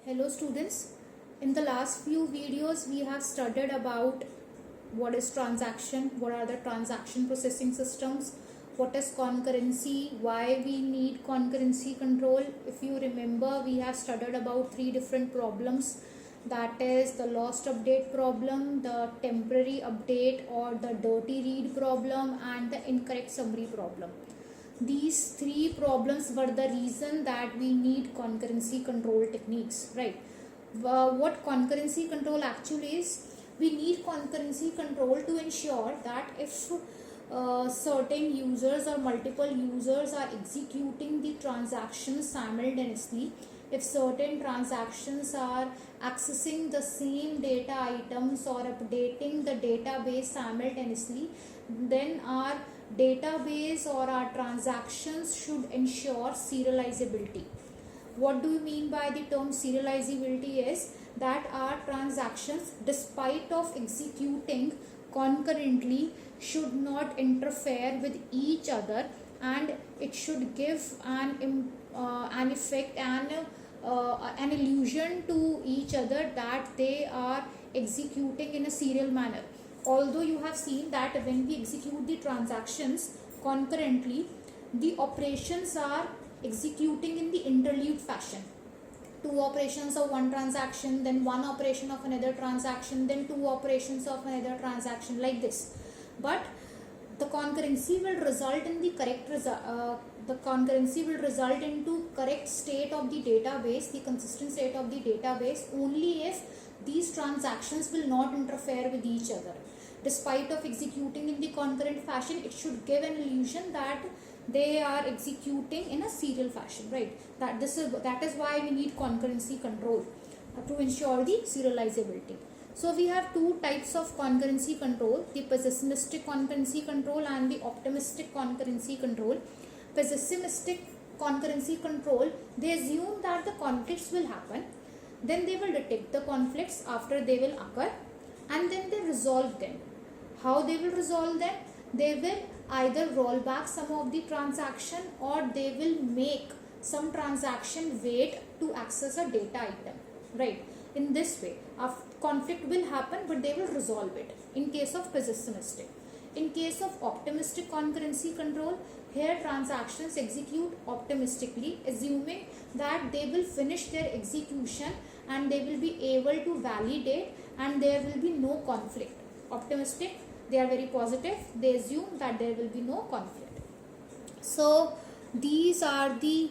Hello students, in the last few videos we have studied about what is transaction, what are the transaction processing systems, what is concurrency, why we need concurrency control. If you remember, we have studied about three different problems, that is the lost update problem, the temporary update or the dirty read problem, and the incorrect summary problem. These three problems were the reason that we need concurrency control techniques, right? What concurrency control actually is, we need concurrency control to ensure that if certain users or multiple users are executing the transactions simultaneously, if certain transactions are accessing the same data items or updating the database simultaneously, then our database or our transactions should ensure serializability. What do you mean by the term serializability is that our transactions, despite of executing concurrently, should not interfere with each other, and it should give an effect and an illusion to each other that they are executing in a serial manner. Although you have seen that when we execute the transactions concurrently, the operations are executing in the interleaved fashion. Two operations of one transaction, then one operation of another transaction, then two operations of another transaction, like this. But the concurrency will result in the correct state of the database, the consistent state of the database, only if these transactions will not interfere with each other. Despite of executing in the concurrent fashion, it should give an illusion that they are executing in a serial fashion, right? That is why we need concurrency control to ensure the serializability. So we have two types of concurrency control, the pessimistic concurrency control and the optimistic concurrency control. Pessimistic concurrency control, they assume that the conflicts will happen, then they will detect the conflicts after they will occur, and then they resolve them. How they will resolve them? They will either roll back some of the transaction, or they will make some transaction wait to access a data item, right? In this way, a conflict will happen, but they will resolve it in case of pessimistic. In case of optimistic concurrency control, here transactions execute optimistically, assuming that they will finish their execution and they will be able to validate and there will be no conflict. Optimistic, they are very positive, they assume that there will be no conflict. So these are the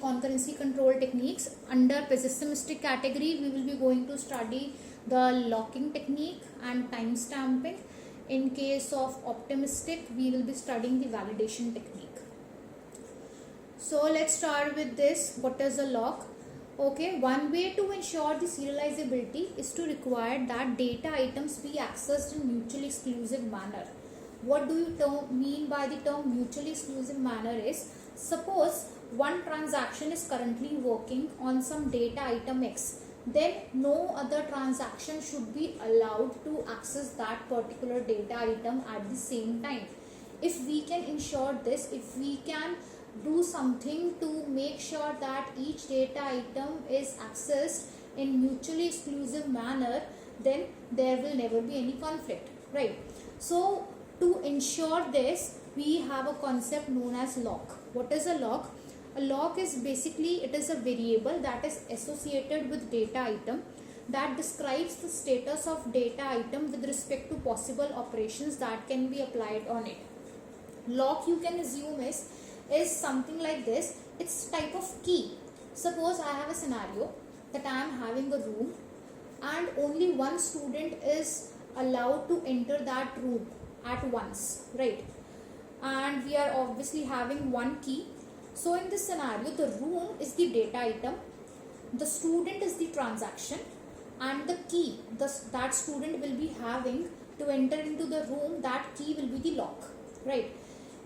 concurrency control techniques. Under pessimistic category, we will be going to study the locking technique and time stamping. In case of optimistic, we will be studying the validation technique. So let's start with this. What is a lock? Okay, one way to ensure the serializability is to require that data items be accessed in mutually exclusive manner. What do you mean by the term mutually exclusive manner is, suppose one transaction is currently working on some data item X, then no other transaction should be allowed to access that particular data item at the same time. If we can ensure this, if we can do something to make sure that each data item is accessed in mutually exclusive manner, then there will never be any conflict, right? So to ensure this, we have a concept known as lock. What is a lock? A lock is basically, it is a variable that is associated with data item that describes the status of data item with respect to possible operations that can be applied on it. Lock, you can assume, is something like this. It's type of key. Suppose I have a scenario that I am having a room and only one student is allowed to enter that room at once, right? And we are obviously having one key. So in this scenario, the room is the data item, the student is the transaction, and the key that student will be having to enter into the room, that key will be the lock, right?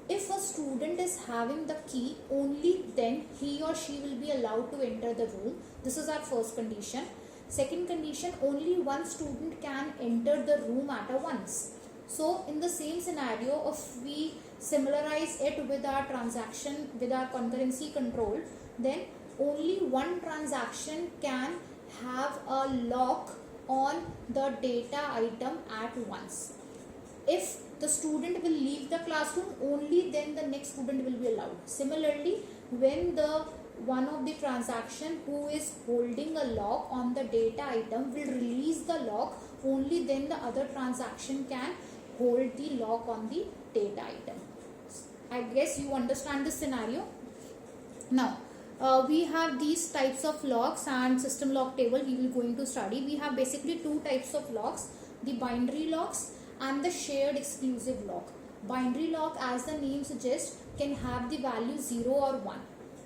If a student is having the key, only then he or she will be allowed to enter the room. This is our first condition. Second condition, only one student can enter the room at once. So in the same scenario, if we similarize it with our transaction, with our concurrency control, then only one transaction can have a lock on the data item at once. If the student will leave the classroom, only then the next student will be allowed. Similarly, when the one of the transaction who is holding a lock on the data item will release the lock, only then the other transaction can hold the lock on the data item. I guess you understand this scenario. Now we have these types of locks and system lock table we will going to study. We have basically two types of locks, the binary locks and the shared exclusive lock. Binary lock, as the name suggests, can have the value 0 or 1,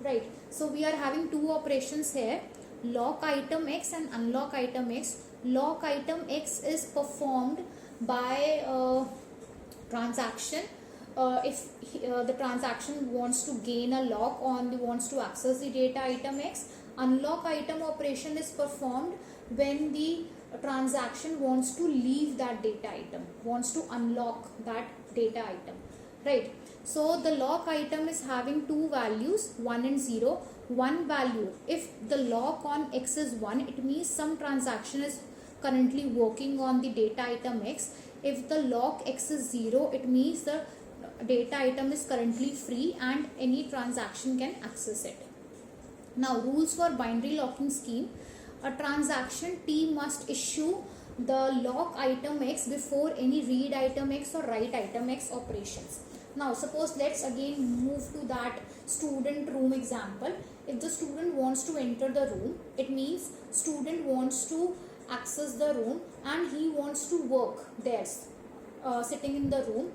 right? So we are having two operations here, lock item X and unlock item X. Lock item X is performed by transaction. If the transaction wants to gain a lock on wants to access the data item X. Unlock item operation is performed when the transaction wants to leave that data item, wants to unlock that data item, right? So the lock item is having two values, 1 and 0. One value, if the lock on X is 1, it means some transaction is currently working on the data item X. If the lock X is 0, it means the data item is currently free and any transaction can access it. Now, rules for binary locking scheme. A transaction T must issue the lock item X before any read item X or write item X operations. Now, suppose let's again move to that student room example. If the student wants to enter the room, it means student wants to access the room and he wants to work there, sitting in the room.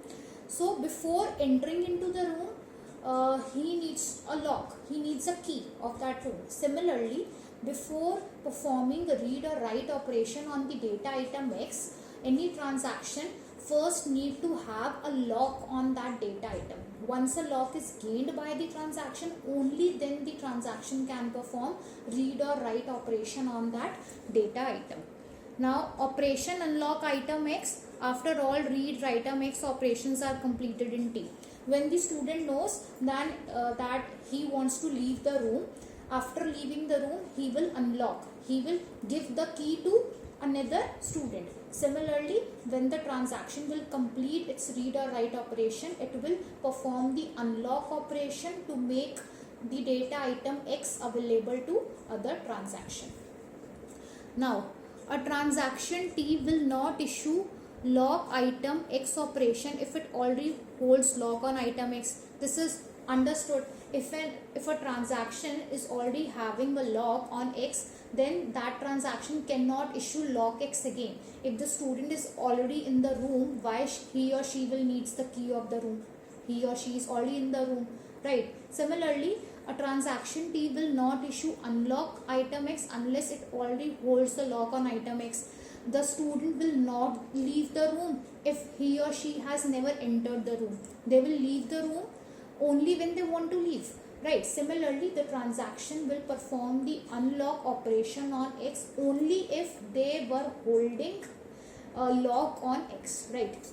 So before entering into the room, he needs a lock, he needs a key of that room. Similarly, before performing the read or write operation on the data item X, any transaction first need to have a lock on that data item. Once a lock is gained by the transaction, only then the transaction can perform read or write operation on that data item. Now, operation unlock item X, after all read write item X operations are completed in T. When the student knows then that he wants to leave the room, after leaving the room he will unlock, he will give the key to another student. Similarly, when the transaction will complete its read or write operation, it will perform the unlock operation to make the data item X available to other transaction. Now, a transaction T will not issue lock item X operation if it already holds lock on item X. This is understood. If a transaction is already having a lock on X, then that transaction cannot issue lock X again. If the student is already in the room, why he or she will needs the key of the room? He or she is already in the room, right? Similarly, a transaction T will not issue unlock item X unless it already holds the lock on item X. The student will not leave the room if he or she has never entered the room. They will leave the room only when they want to leave, right? Similarly, the transaction will perform the unlock operation on X only if they were holding a lock on X, right?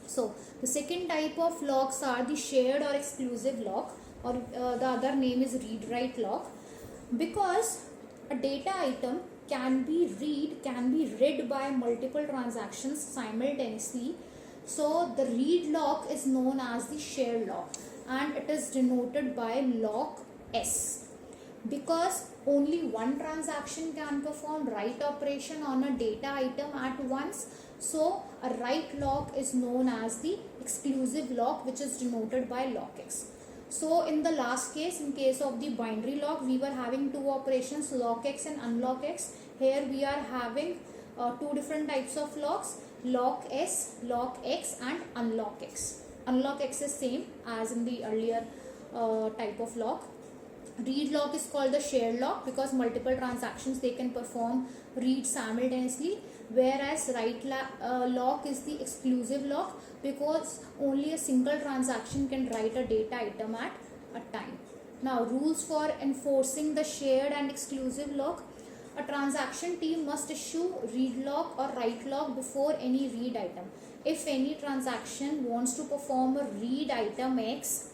So the second type of locks are the shared or exclusive lock, or the other name is read write lock. Because a data item can be read by multiple transactions simultaneously, so the read lock is known as the shared lock and it is denoted by lock S. Because only one transaction can perform write operation on a data item at once, so a write lock is known as the exclusive lock, which is denoted by lock X. So in the last case, in case of the binary lock, we were having two operations, lock X and unlock X. Here we are having two different types of locks, lock S, lock X and unlock X. Unlock X is same as in the earlier type of lock. Read lock is called the shared lock because multiple transactions they can perform read simultaneously, whereas write lock is the exclusive lock because only a single transaction can write a data item at a time. Now, rules for enforcing the shared and exclusive lock. A transaction T must issue read lock or write lock before any read item. if any transaction wants to perform a read item X,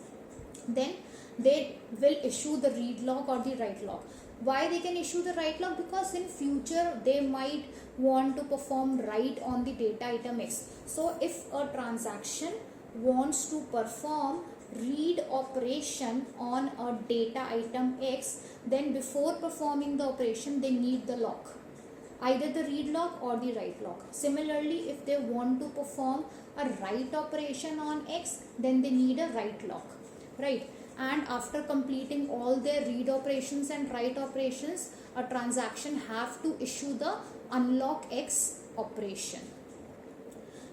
then they will issue the read lock or the write lock. Why they can issue the write lock? Because in future they might want to perform write on the data item X. So if a transaction wants to perform read operation on a data item X, then before performing the operation they need the lock, either the read lock or the write lock. Similarly, if they want to perform a write operation on X, then they need a write lock, right? And after completing all their read operations and write operations, a transaction have to issue the unlock X operation.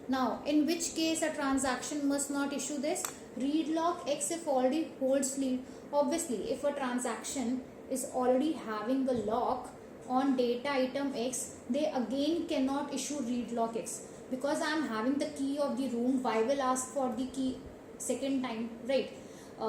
Now, in which case a transaction must not issue this read lock X if already holds lead? Obviously, if a transaction is already having a lock on data item X, they again cannot issue read lock X, because I am having the key of the room. Why will ask for the key second time, right?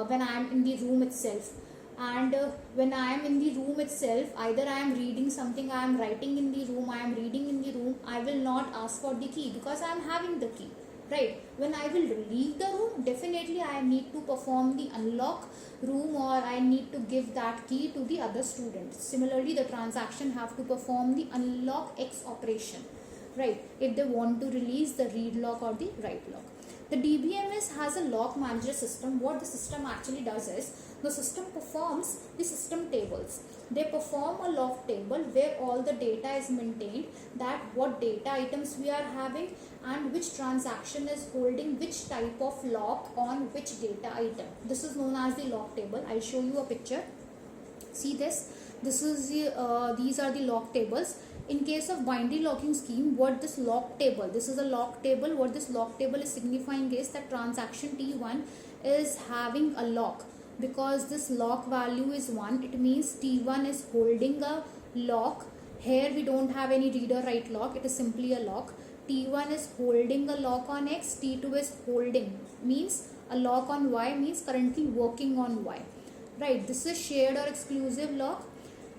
When I am in the room itself, and when I am in the room itself, either I am reading something, I am writing in the room, I am reading in the room, I will not ask for the key because I am having the key, right? When I will leave the room, definitely I need to perform the unlock room, or I need to give that key to the other student. Similarly, the transaction have to perform the unlock X operation, right, if they want to release the read lock or the write lock. The DBMS has a lock manager system. What the system actually does is, the system performs the system tables. They perform a lock table where all the data is maintained, that what data items we are having and which transaction is holding which type of lock on which data item. This is known as the lock table. I'll show you a picture. See this. This is the these are the lock tables. In case of binary locking scheme, what this lock table, this is a lock table. What this lock table is signifying is that transaction T1 is having a lock. Because this lock value is 1, it means T1 is holding a lock. Here we don't have any read or write lock, it is simply a lock. T1 is holding a lock on X, T2 is holding, means a lock on Y, means currently working on Y, right? This is shared or exclusive lock.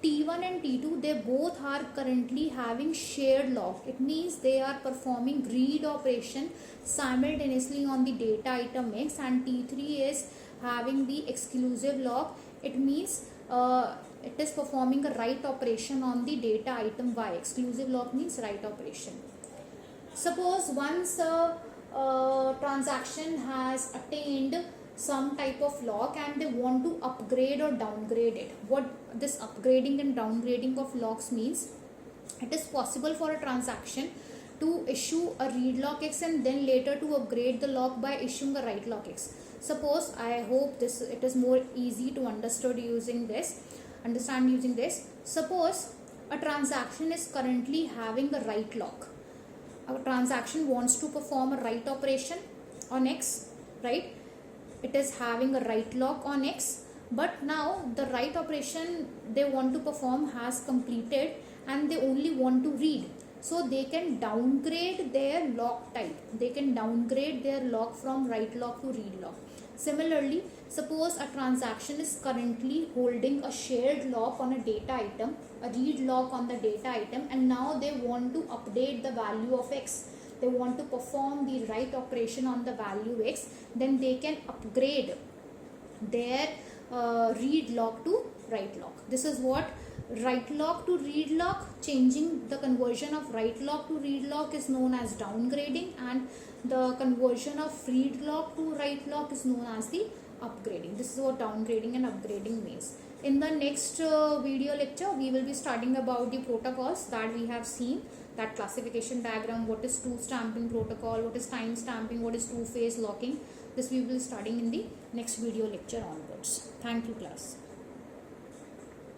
T1 and T2, they both are currently having shared lock. It means they are performing read operation simultaneously on the data item X, and T3 is having the exclusive lock. It means it is performing a write operation on the data item Y. Exclusive lock means write operation. Suppose once a transaction has attained some type of lock and they want to upgrade or downgrade it. What this upgrading and downgrading of locks means, it is possible for a transaction to issue a read lock X and then later to upgrade the lock by issuing a write lock X. Suppose, I hope it is more easy to understand using this. Suppose a transaction is currently having a write lock. A transaction wants to perform a write operation on X, right? It is having a write lock on X, but now the write operation they want to perform has completed and they only want to read. So they can downgrade their lock type. They can downgrade their lock from write lock to read lock. Similarly, suppose a transaction is currently holding a shared lock on a data item, a read lock on the data item, and now they want to update the value of X. They want to perform the write operation on the value X, then they can upgrade their read lock to write lock. This is what write lock to read lock, changing the conversion of write lock to read lock is known as downgrading, and the conversion of read lock to write lock is known as the upgrading. This is what downgrading and upgrading means. In the next video lecture, we will be studying about the protocols that we have seen, that classification diagram, what is two stamping protocol, what is time stamping, what is two-phase locking. This we will be studying in the next video lecture onwards. Thank you, class.